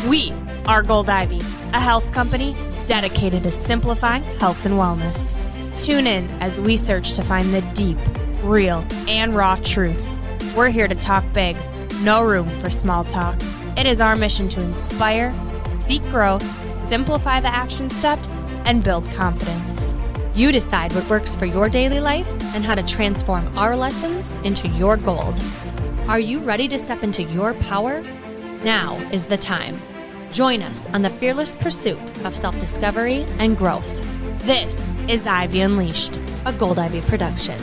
We are Gold Ivy, a health company dedicated to simplifying health and wellness. Tune in as we search to find the deep, real, and raw truth. We're here to talk big, no room for small talk. It is our mission to inspire, seek growth, simplify the action steps, and build confidence. You decide what works for your daily life and how to transform our lessons into your gold. Are you ready to step into your power? Now is the time. Join us on the fearless pursuit of self-discovery and growth. This is Ivy Unleashed, a Gold Ivy production.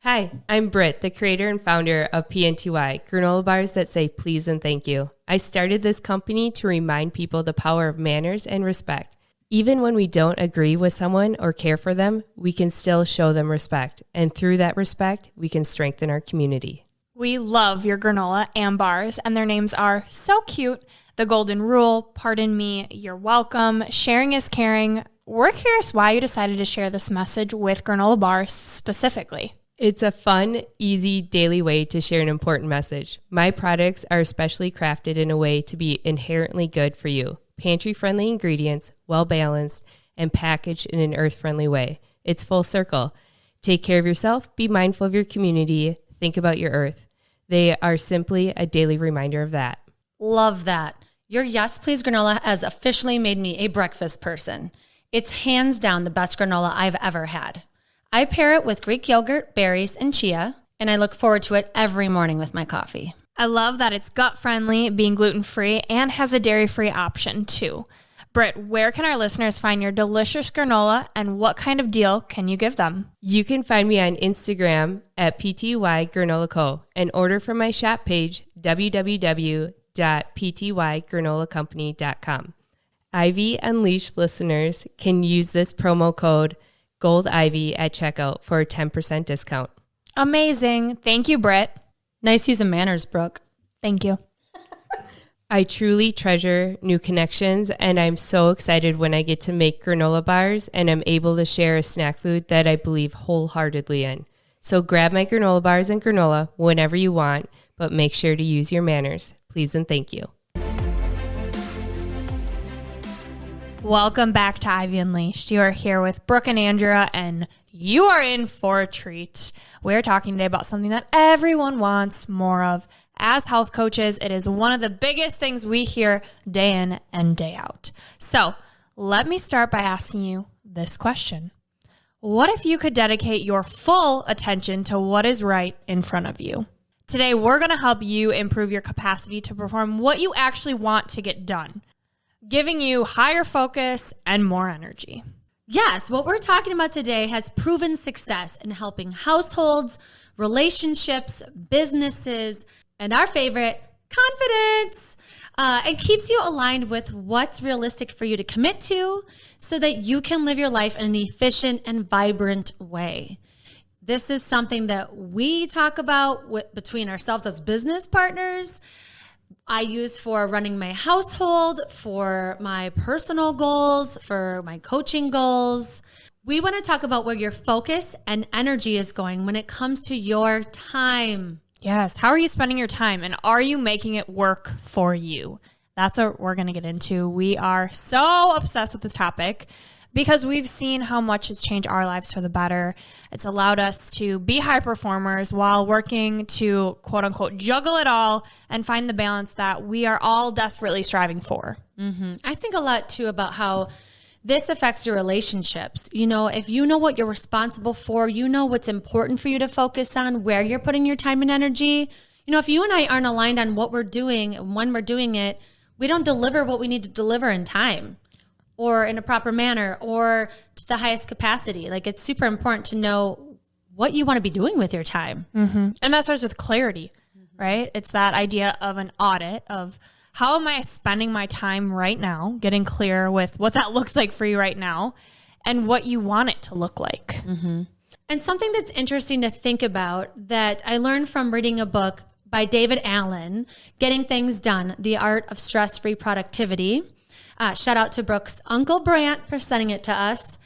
Hi, I'm Britt, the creator and founder of PNTY, granola bars that say please and thank you. I started this company to remind people the power of manners and respect. Even when we don't agree with someone or care for them, we can still show them respect. And through that respect, we can strengthen our community. We love your granola and bars, and their names are so cute. The Golden Rule, Pardon Me, You're Welcome, Sharing is Caring. We're curious why you decided to share this message with granola bars specifically. It's a fun, easy, daily way to share an important message. My products are especially crafted in a way to be inherently good for you. Pantry-friendly ingredients, well-balanced, and packaged in an earth-friendly way. It's full circle. Take care of yourself, be mindful of your community, think about your earth. They are simply a daily reminder of that. Love that. Your Yes Please granola has officially made me a breakfast person. It's hands down the best granola I've ever had. I pair it with Greek yogurt, berries, and chia, and I look forward to it every morning with my coffee. I love that it's gut-friendly, being gluten-free, and has a dairy-free option too. Britt, where can our listeners find your delicious granola, and what kind of deal can you give them? You can find me on Instagram at PTY Granola Co. and order from my shop page, www.ptygranolacompany.com. Ivy Unleashed listeners can use this promo code Gold Ivy at checkout for a 10% discount. Amazing. Thank you, Britt. Nice use of manners, Brooke. Thank you. I truly treasure new connections, and I'm so excited when I get to make granola bars and I'm able to share a snack food that I believe wholeheartedly in. So grab my granola bars and granola whenever you want, but make sure to use your manners. Please and thank you. Welcome back to Ivy Unleashed. You are here with Brooke and Andrea, and you are in for a treat. We're talking today about something that everyone wants more of. As health coaches, it is one of the biggest things we hear day in and day out. So let me start by asking you this question. What if you could dedicate your full attention to what is right in front of you? Today, we're going to help you improve your capacity to perform what you actually want to get done, giving you higher focus and more energy. Yes, what we're talking about today has proven success in helping households, relationships, businesses, and our favorite, confidence. And keeps you aligned with what's realistic for you to commit to so that you can live your life in an efficient and vibrant way. This is something that we talk about between ourselves as business partners. I use for running my household, for my personal goals, for my coaching goals. We want to talk about where your focus and energy is going when it comes to your time. Yes. How are you spending your time, and are you making it work for you? That's what we're going to get into. We are so obsessed with this topic because we've seen how much it's changed our lives for the better. It's allowed us to be high performers while working to, quote unquote, juggle it all and find the balance that we are all desperately striving for. Mm-hmm. I think a lot too about how this affects your relationships. You know, if you know what you're responsible for, you know what's important for you to focus on, where you're putting your time and energy. You know, if you and I aren't aligned on what we're doing and when we're doing it, we don't deliver what we need to deliver in time or in a proper manner or to the highest capacity. Like, it's super important to know what you want to be doing with your time. Mm-hmm. And that starts with clarity, right? It's that idea of an audit of how am I spending my time right now, getting clear with what that looks like for you right now and what you want it to look like. Mm-hmm. And something that's interesting to think about that I learned from reading a book by David Allen, Getting Things Done, The Art of Stress-Free Productivity. shout out to Brooke's Uncle Brant for sending it to us,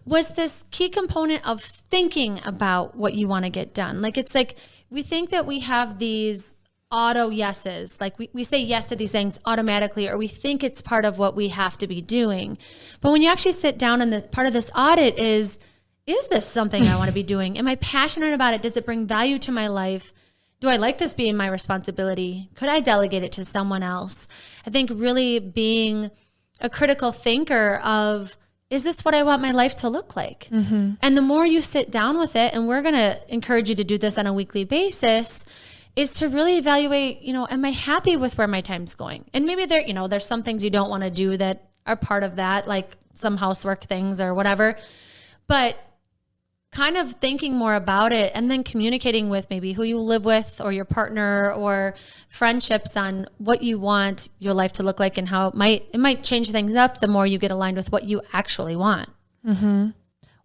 was this key component of thinking about what you want to get done. Like, it's like we think that we have these auto yeses, like we say yes to these things automatically, or we think it's part of what we have to be doing. But when you actually sit down, and the part of this audit is this something I want to be doing? Am I passionate about it? Does it bring value to my life? Do I like this being my responsibility? Could I delegate it to someone else? I think really being a critical thinker of, is this what I want my life to look like? Mm-hmm. And the more you sit down with it, and we're going to encourage you to do this on a weekly basis, is to really evaluate, am I happy with where my time's going? And maybe there's some things you don't want to do that are part of that, like some housework things or whatever, but kind of thinking more about it and then communicating with maybe who you live with or your partner or friendships on what you want your life to look like and how it might change things up the more you get aligned with what you actually want. Mm-hmm.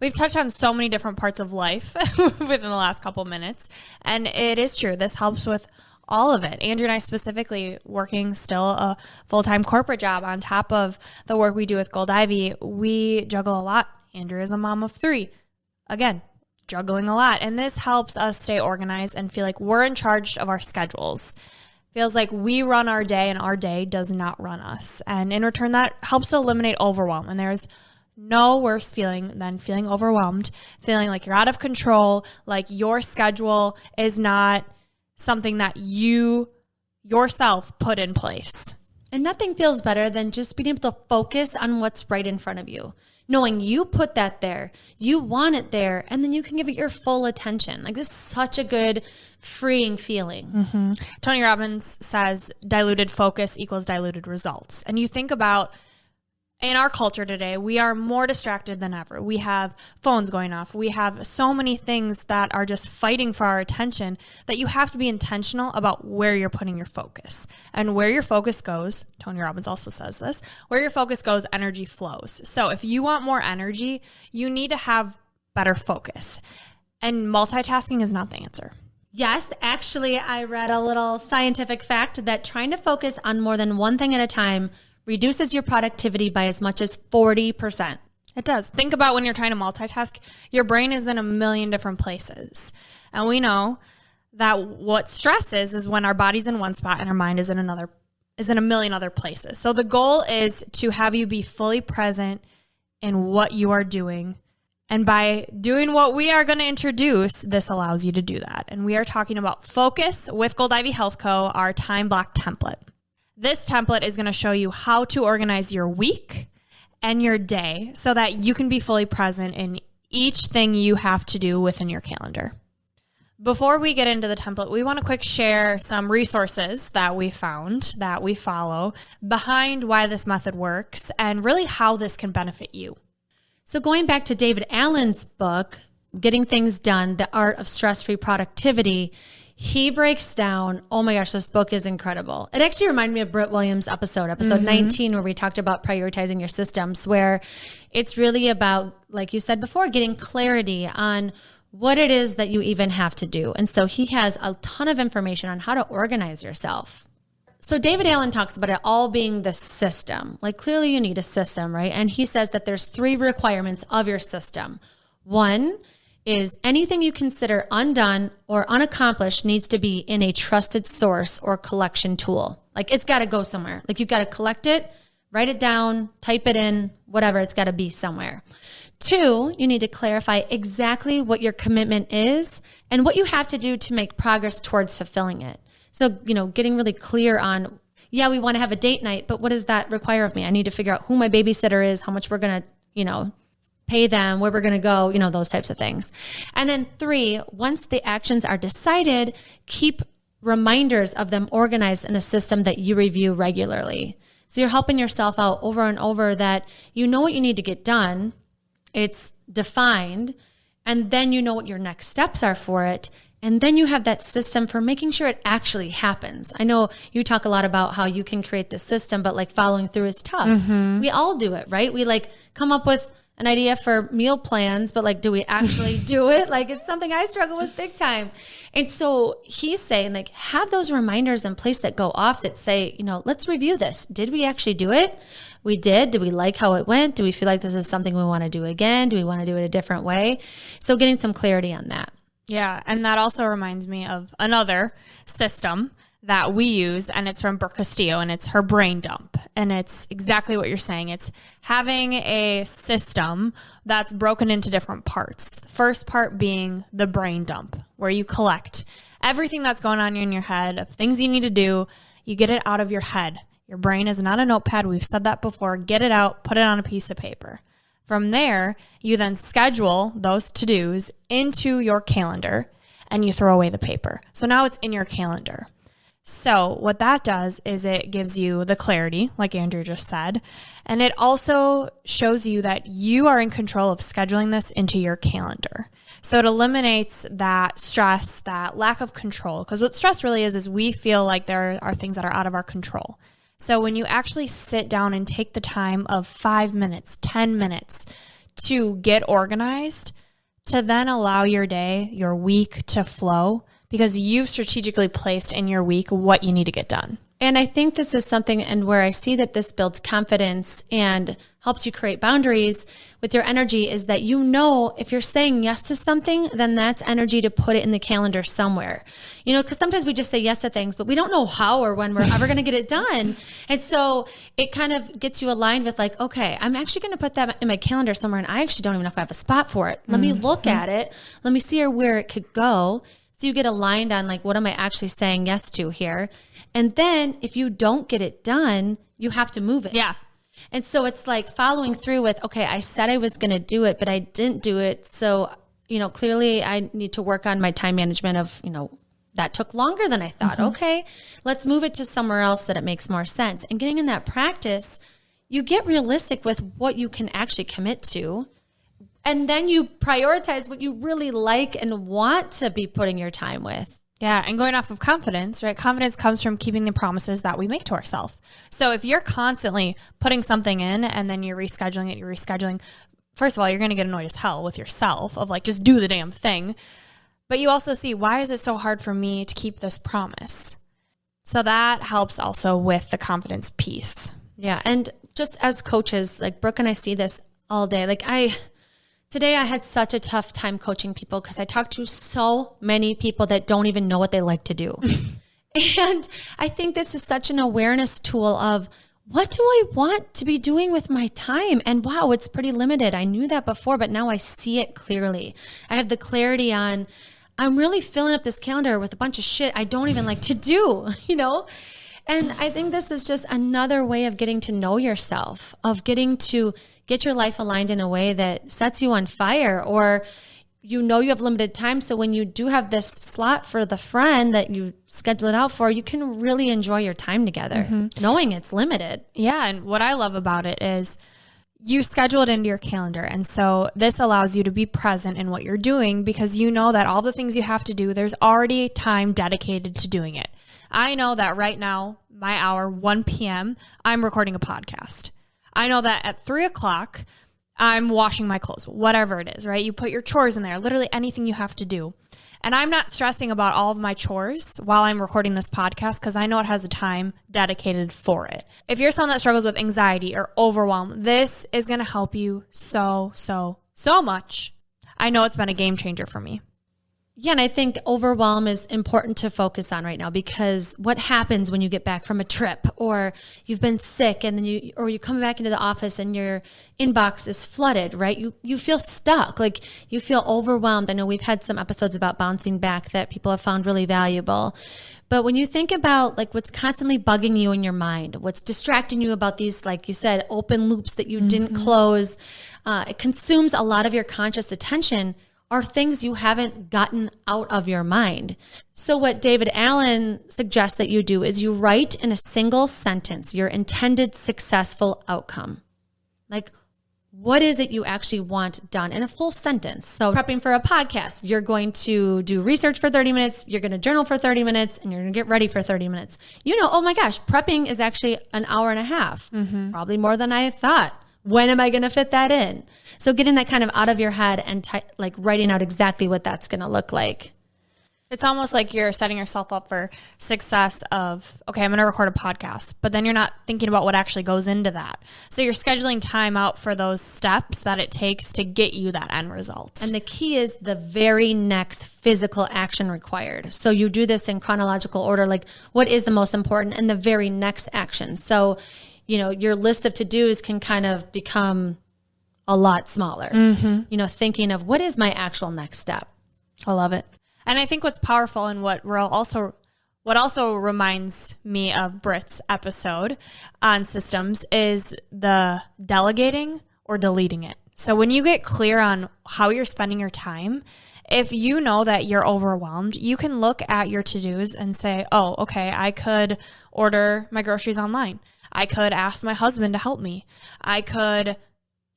We've touched on so many different parts of life within the last couple minutes. And it is true. This helps with all of it. Andrea and I specifically, working still a full-time corporate job on top of the work we do with Gold Ivy, we juggle a lot. Andrea is a mom of 3. Again, juggling a lot. And this helps us stay organized and feel like we're in charge of our schedules. Feels like we run our day and our day does not run us. And in return, that helps to eliminate overwhelm. And there's no worse feeling than feeling overwhelmed, feeling like you're out of control, like your schedule is not something that you yourself put in place. And nothing feels better than just being able to focus on what's right in front of you. Knowing you put that there, you want it there, and then you can give it your full attention. Like, this is such a good, freeing feeling. Mm-hmm. Tony Robbins says diluted focus equals diluted results. And you think about, in our culture today, we are more distracted than ever. We have phones going off. We have so many things that are just fighting for our attention that you have to be intentional about where you're putting your focus. And where your focus goes, Tony Robbins also says this, where your focus goes, energy flows. So if you want more energy, you need to have better focus. And multitasking is not the answer. Yes, actually, I read a little scientific fact that trying to focus on more than one thing at a time reduces your productivity by as much as 40%. It does. Think about when you're trying to multitask, your brain is in a million different places. And we know that what stress is when our body's in one spot and our mind is in a million other places. So the goal is to have you be fully present in what you are doing. And by doing what we are going to introduce, this allows you to do that. And we are talking about Focus with Gold Ivy Health Co., our time block template. This template is going to show you how to organize your week and your day so that you can be fully present in each thing you have to do within your calendar. Before we get into the template, we want to quick share some resources that we found, that we follow, behind why this method works and really how this can benefit you. So going back to David Allen's book, Getting Things Done, The Art of Stress-Free Productivity, he breaks down, oh my gosh, this book is incredible. It actually reminded me of Britt Williams' episode 19, where we talked about prioritizing your systems, where it's really about, like you said before, getting clarity on what it is that you even have to do. And so he has a ton of information on how to organize yourself. So David Allen talks about it all being the system. Like, clearly you need a system, right? And he says that there's 3 requirements of your system. 1 is anything you consider undone or unaccomplished needs to be in a trusted source or collection tool. Like, it's got to go somewhere. Like, you've got to collect it, write it down, type it in, whatever, it's got to be somewhere. 2, you need to clarify exactly what your commitment is and what you have to do to make progress towards fulfilling it. So, getting really clear on, yeah, we want to have a date night, but what does that require of me? I need to figure out who my babysitter is, how much we're going to, pay them, where we're going to go, those types of things. And then 3, once the actions are decided, keep reminders of them organized in a system that you review regularly. So you're helping yourself out over and over that you know what you need to get done, it's defined, and then you know what your next steps are for it. And then you have that system for making sure it actually happens. I know you talk a lot about how you can create this system, but like following through is tough. Mm-hmm. We all do it, right? We come up with an idea for meal plans, but like, do we actually do it? Like, it's something I struggle with big time. And so he's saying, like, have those reminders in place that go off that say, let's review this. Did we actually do it? We did. Do we like how it went? Do we feel like this is something we want to do again? Do we want to do it a different way? So getting some clarity on that. Yeah. And that also reminds me of another system that we use, and it's from Brooke, and it's her brain dump. And it's exactly what you're saying. It's having a system that's broken into different parts. The first part being the brain dump, where you collect everything that's going on in your head of things you need to do. You get it out of your head. Your brain is not a notepad. We've said that before. Get it out, put it on a piece of paper. From there, you then schedule those to-dos into your calendar, and you throw away the paper. So now it's in your calendar. So what that does is it gives you the clarity, like Andrea just said, and it also shows you that you are in control of scheduling this into your calendar. So it eliminates that stress, that lack of control, because what stress really is we feel like there are things that are out of our control. So when you actually sit down and take the time of 5 minutes, 10 minutes to get organized, to then allow your day, your week to flow, because you've strategically placed in your week what you need to get done. And I think this is something, and where I see that this builds confidence and helps you create boundaries with your energy, is that if you're saying yes to something, then that's energy to put it in the calendar somewhere. Because sometimes we just say yes to things, but we don't know how or when we're ever going to get it done. And so it kind of gets you aligned with like, okay, I'm actually going to put that in my calendar somewhere, and I actually don't even know if I have a spot for it. Let me look at it. Let me see where it could go. So you get aligned on like, what am I actually saying yes to here? And then if you don't get it done, you have to move it. Yeah. And so it's like following through with, okay, I said I was going to do it, but I didn't do it. So, clearly I need to work on my time management of, that took longer than I thought. Okay, let's move it to somewhere else that it makes more sense. And getting in that practice, you get realistic with what you can actually commit to. And then you prioritize what you really like and want to be putting your time with. Yeah, and going off of confidence, right? Confidence comes from keeping the promises that we make to ourselves. So if you're constantly putting something in and then you're rescheduling, first of all, you're going to get annoyed as hell with yourself of like, just do the damn thing. But you also see, why is it so hard for me to keep this promise? So that helps also with the confidence piece. Yeah, and just as coaches, like Brooke and I see this all day. Today I had such a tough time coaching people because I talk to so many people that don't even know what they like to do. And I think this is such an awareness tool of, what do I want to be doing with my time? And wow, it's pretty limited. I knew that before, but now I see it clearly. I have the clarity on, I'm really filling up this calendar with a bunch of shit I don't even like to do, And I think this is just another way of getting to know yourself, of getting to get your life aligned in a way that sets you on fire, or you have limited time. So when you do have this slot for the friend that you schedule it out for, you can really enjoy your time together, knowing it's limited. Yeah. And what I love about it is you schedule it into your calendar. And so this allows you to be present in what you're doing, because you know that all the things you have to do, there's already time dedicated to doing it. I know that right now, my hour, 1 p.m., I'm recording a podcast. I know that at 3 o'clock, I'm washing my clothes, whatever it is, right? You put your chores in there, literally anything you have to do. And I'm not stressing about all of my chores while I'm recording this podcast, because I know it has a time dedicated for it. If you're someone that struggles with anxiety or overwhelm, this is going to help you so much. I know it's been a game changer for me. Yeah, and I think overwhelm is important to focus on right now, because what happens when you get back from a trip, or you've been sick and then you come back into the office and your inbox is flooded, right? You feel stuck, like you feel overwhelmed. I know we've had some episodes about bouncing back that people have found really valuable. But when you think about like what's constantly bugging you in your mind, what's distracting you about these, like you said, open loops that you didn't close, it consumes a lot of your conscious attention, are things you haven't gotten out of your mind. So what David Allen suggests that you do is you write in a single sentence your intended successful outcome. Like, what is it you actually want done in a full sentence? So prepping for a podcast, you're going to do research for 30 minutes, you're going to journal for 30 minutes, and you're going to get ready for 30 minutes. Oh my gosh, prepping is actually an hour and a half, probably more than I thought. When am I going to fit that in? So getting that kind of out of your head and like writing out exactly what that's going to look like. It's almost like you're setting yourself up for success of, okay, I'm going to record a podcast, but then you're not thinking about what actually goes into that. So you're scheduling time out for those steps that it takes to get you that end result. And the key is the very next physical action required. So you do this in chronological order, like what is the most important and the very next action. So, you know, your list of to-dos can kind of become a lot smaller, you know, thinking of what is my actual next step. I love it. And I think what's powerful and what also reminds me of Britt's episode on systems is the delegating or deleting it. So when you get clear on how you're spending your time, if you know that you're overwhelmed, you can look at your to-dos and say, oh, okay, I could order my groceries online. I could ask my husband to help me. I could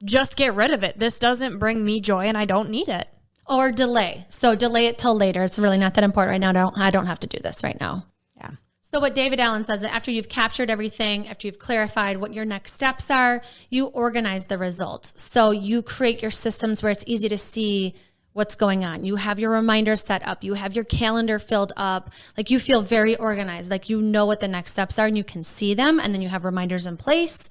just get rid of it. This doesn't bring me joy and I don't need it. Or delay. So delay it till later. It's really not that important right now. I don't have to do this right now. Yeah. So what David Allen says, that after you've captured everything, after you've clarified what your next steps are, you organize the results. So you create your systems where it's easy to see what's going on. You have your reminders set up. You have your calendar filled up. Like you feel very organized, like you know what the next steps are and you can see them. And then you have reminders in place,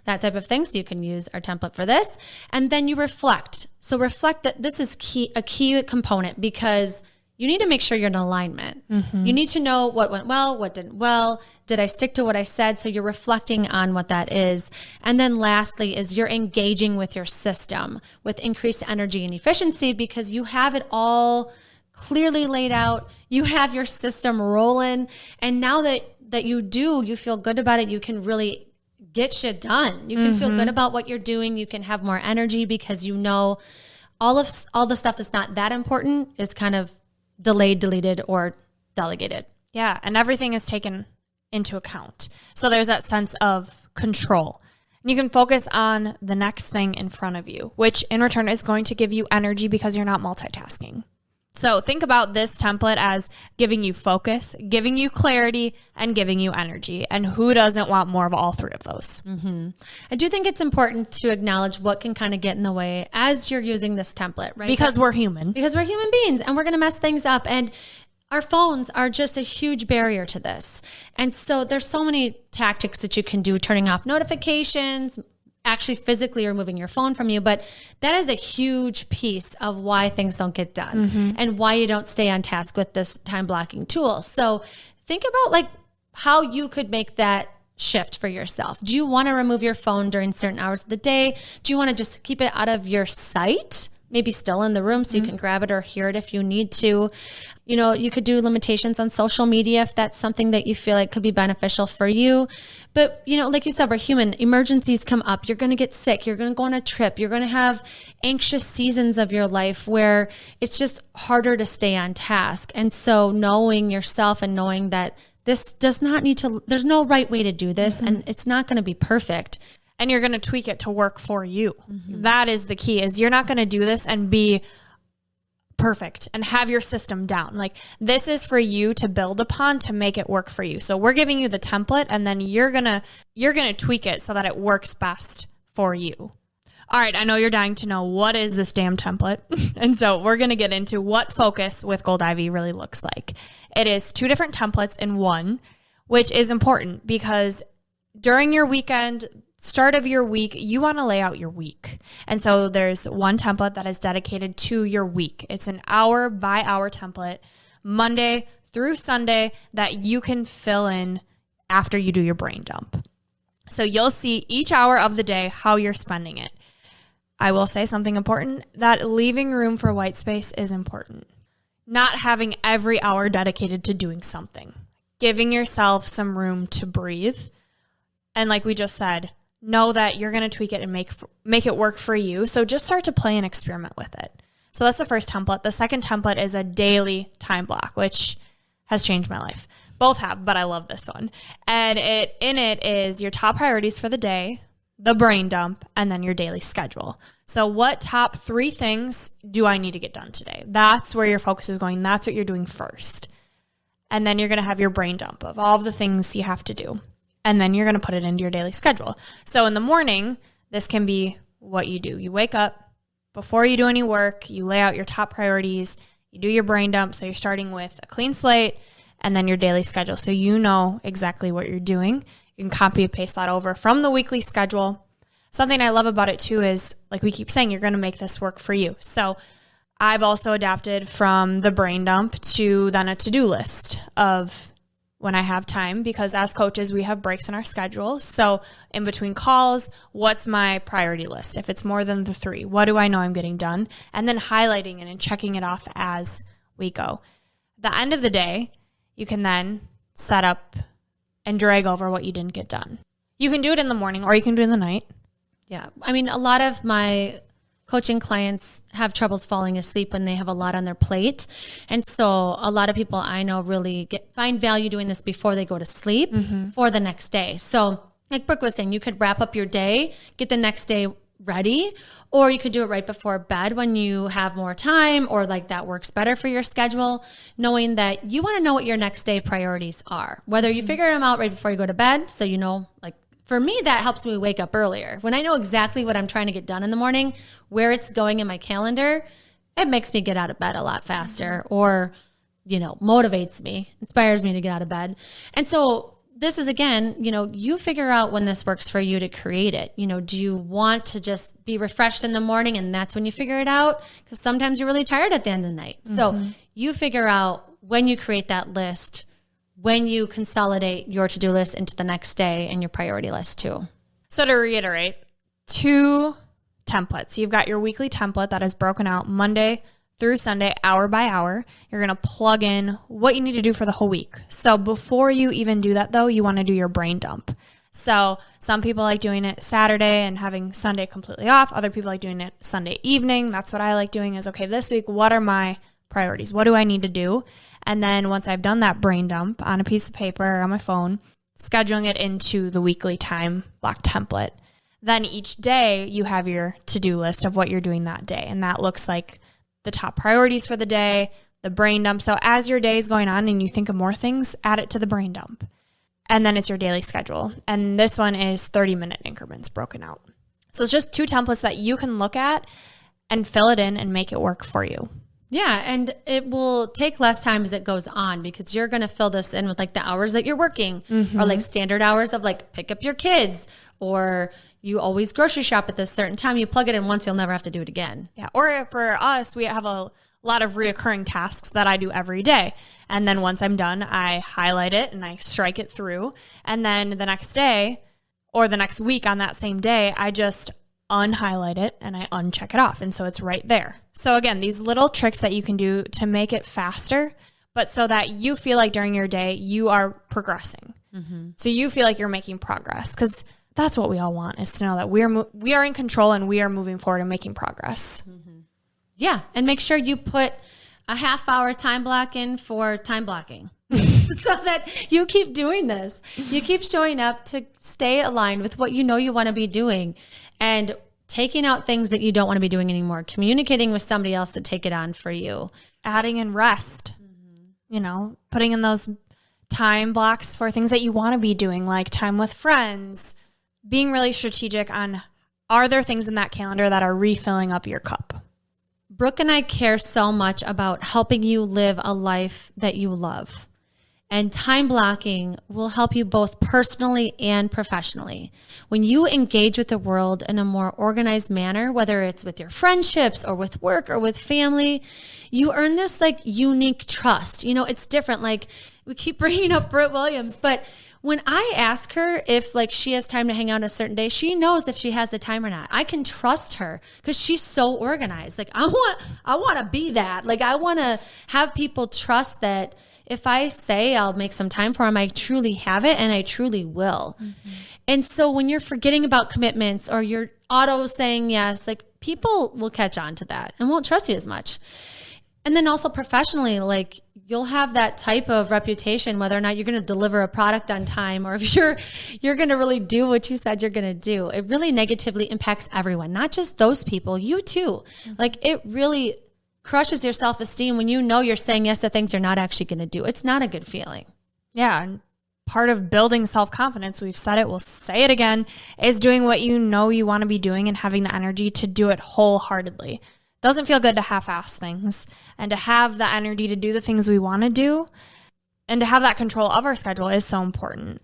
that type of thing. So you can use our template for this. And then you reflect. So reflect, that this is a key component, because you need to make sure you're in alignment. You need to know what went well, what didn't well. Did I stick to what I said? So you're reflecting on what that is. And then lastly is you're engaging with your system with increased energy and efficiency, because you have it all clearly laid out. You have your system rolling. And now that you feel good about it, you can really get shit done. You can feel good about what you're doing. You can have more energy because you know all the stuff that's not that important is kind of delayed, deleted, or delegated. Yeah, and everything is taken into account. So there's that sense of control. And you can focus on the next thing in front of you, which in return is going to give you energy because you're not multitasking. So think about this template as giving you focus, giving you clarity, and giving you energy. And who doesn't want more of all three of those? I do think it's important to acknowledge what can kind of get in the way as you're using this template, right? Because we're human. Because we're human beings and we're going to mess things up. And our phones are just a huge barrier to this. And so there's so many tactics that you can do, turning off notifications, actually physically removing your phone from you. But that is a huge piece of why things don't get done and why you don't stay on task with this time blocking tool. So think about like how you could make that shift for yourself. Do you want to remove your phone during certain hours of the day? Do you want to just keep it out of your sight? Maybe still in the room so you can grab it or hear it if you need to. You know, you could do limitations on social media if that's something that you feel like could be beneficial for you. But, you know, like you said, we're human. Emergencies come up. You're going to get sick. You're going to go on a trip. You're going to have anxious seasons of your life where it's just harder to stay on task. And so knowing yourself and knowing that this does not need to, there's no right way to do this and it's not going to be perfect. And you're going to tweak it to work for you. That is the key, is you're not going to do this and be perfect and have your system down. Like, this is for you to build upon to make it work for you. So we're giving you the template and then you're going to tweak it so that it works best for you. All right, I know you're dying to know, what is this damn template? And so we're going to get into what focus with Gold Ivy really looks like. It is 2 different templates in one, which is important because during your weekend, start of your week, you want to lay out your week. And so there's one template that is dedicated to your week. It's an hour by hour template, Monday through Sunday, that you can fill in after you do your brain dump. So you'll see each hour of the day how you're spending it. I will say something important, that leaving room for white space is important. Not having every hour dedicated to doing something. Giving yourself some room to breathe. And like we just said, know that you're going to tweak it and make it work for you. So just start to play and experiment with it. So that's the first template. The second template is a daily time block, which has changed my life. Both have, but I love this one. And in it is your top priorities for the day, the brain dump, and then your daily schedule. So what top 3 things do I need to get done today? That's where your focus is going. That's what you're doing first. And then you're going to have your brain dump of all of the things you have to do. And then you're going to put it into your daily schedule. So in the morning, this can be what you do. You wake up, before you do any work, you lay out your top priorities, you do your brain dump. So you're starting with a clean slate and then your daily schedule. So you know exactly what you're doing. You can copy and paste that over from the weekly schedule. Something I love about it too is, like we keep saying, you're going to make this work for you. So I've also adapted from the brain dump to then a to-do list of when I have time, because as coaches, we have breaks in our schedule. So in between calls, what's my priority list? If it's more than the 3, what do I know I'm getting done? And then highlighting it and checking it off as we go. At the end of the day, you can then set up and drag over what you didn't get done. You can do it in the morning or you can do it in the night. Yeah. I mean, a lot of my coaching clients have troubles falling asleep when they have a lot on their plate. And so a lot of people I know really find value doing this before they go to sleep for the next day. So like Brooke was saying, you could wrap up your day, get the next day ready, or you could do it right before bed when you have more time, or like that works better for your schedule, knowing that you want to know what your next day priorities are, whether you figure them out right before you go to bed. So, you know, like for me, that helps me wake up earlier. When I know exactly what I'm trying to get done in the morning, where it's going in my calendar, it makes me get out of bed a lot faster, or, you know, motivates me, inspires me to get out of bed. And so this is, again, you know, you figure out when this works for you to create it. You know, do you want to just be refreshed in the morning and that's when you figure it out? Because sometimes you're really tired at the end of the night. So you figure out when you create that list, when you consolidate your to-do list into the next day and your priority list too. So to reiterate, 2 templates. You've got your weekly template that is broken out Monday through Sunday, hour by hour. You're going to plug in what you need to do for the whole week. So before you even do that though, you want to do your brain dump. So some people like doing it Saturday and having Sunday completely off. Other people like doing it Sunday evening. That's what I like doing is, okay, this week, what are my priorities? What do I need to do? And then once I've done that brain dump on a piece of paper or on my phone, scheduling it into the weekly time block template. Then each day you have your to-do list of what you're doing that day. And that looks like the top priorities for the day, the brain dump. So as your day is going on and you think of more things, add it to the brain dump. And then it's your daily schedule. And this one is 30-minute increments broken out. So it's just 2 templates that you can look at and fill it in and make it work for you. Yeah, and it will take less time as it goes on, because you're going to fill this in with like the hours that you're working, or like standard hours of like pick up your kids, or you always grocery shop at this certain time. You plug it in once, you'll never have to do it again. Yeah. Or for us, we have a lot of reoccurring tasks that I do every day. And then once I'm done, I highlight it and I strike it through. And then the next day or the next week on that same day, I just unhighlight it and I uncheck it off. And so it's right there. So again, these little tricks that you can do to make it faster, but so that you feel like during your day, you are progressing. So you feel like you're making progress, because that's what we all want, is to know that we are in control and we are moving forward and making progress. Yeah. And make sure you put a half-hour time block in for time blocking so that you keep doing this. You keep showing up to stay aligned with what you know you want to be doing, and taking out things that you don't want to be doing anymore, communicating with somebody else to take it on for you. Adding in rest, you know, putting in those time blocks for things that you want to be doing, like time with friends, being really strategic on, are there things in that calendar that are refilling up your cup? Brooke and I care so much about helping you live a life that you love. And time blocking will help you both personally and professionally. When you engage with the world in a more organized manner, whether it's with your friendships or with work or with family, you earn this like unique trust. You know, it's different. Like we keep bringing up Britt Williams, but when I ask her if like she has time to hang out on a certain day, she knows if she has the time or not. I can trust her because she's so organized. Like I want to be that. Like I want to have people trust that if I say I'll make some time for them, I truly have it and I truly will. And so when you're forgetting about commitments or you're auto saying yes, like people will catch on to that and won't trust you as much. And then also professionally, like you'll have that type of reputation, whether or not you're going to deliver a product on time or if you're going to really do what you said you're going to do. It really negatively impacts everyone, not just those people, you too. Like it really crushes your self-esteem when you know you're saying yes to things you're not actually going to do. It's not a good feeling. Yeah. And part of building self-confidence, we've said it, we'll say it again, is doing what you know you want to be doing and having the energy to do it wholeheartedly. Doesn't feel good to half-ass things, and to have the energy to do the things we want to do and to have that control of our schedule is so important.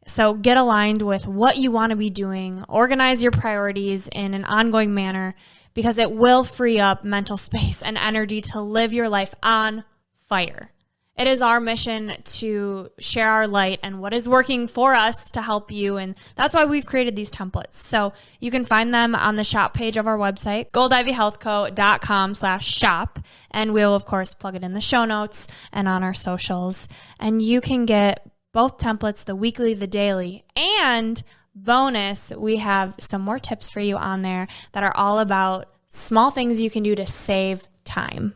So get aligned with what you want to be doing, organize your priorities in an ongoing manner, because it will free up mental space and energy to live your life on fire. It is our mission to share our light and what is working for us to help you. And that's why we've created these templates. So you can find them on the shop page of our website, goldivyhealthco.com/shop. And we'll, of course, plug it in the show notes and on our socials. And you can get both templates, the weekly, the daily, and bonus, we have some more tips for you on there that are all about small things you can do to save time.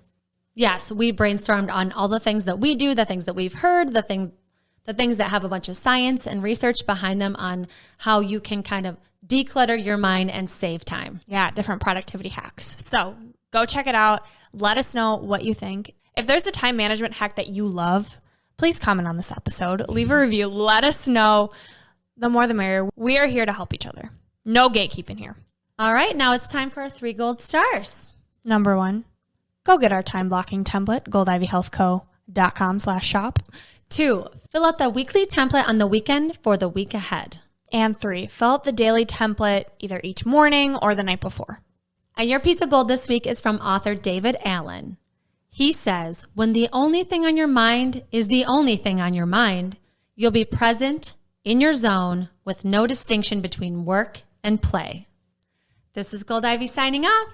Yes, we brainstormed on all the things that we do, the things that we've heard, the things that have a bunch of science and research behind them on how you can kind of declutter your mind and save time. Yeah, different productivity hacks. So go check it out. Let us know what you think. If there's a time management hack that you love, please comment on this episode. Leave a review. Let us know. The more the merrier. We are here to help each other. No gatekeeping here. All right, now it's time for our 3 gold stars. Number 1. Go get our time blocking template, goldivyhealthco.com/shop. 2, fill out the weekly template on the weekend for the week ahead. And 3, fill out the daily template either each morning or the night before. And your piece of gold this week is from author David Allen. He says, when the only thing on your mind is the only thing on your mind, you'll be present in your zone with no distinction between work and play. This is Gold Ivy signing off.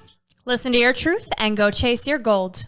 Listen to your truth and go chase your gold.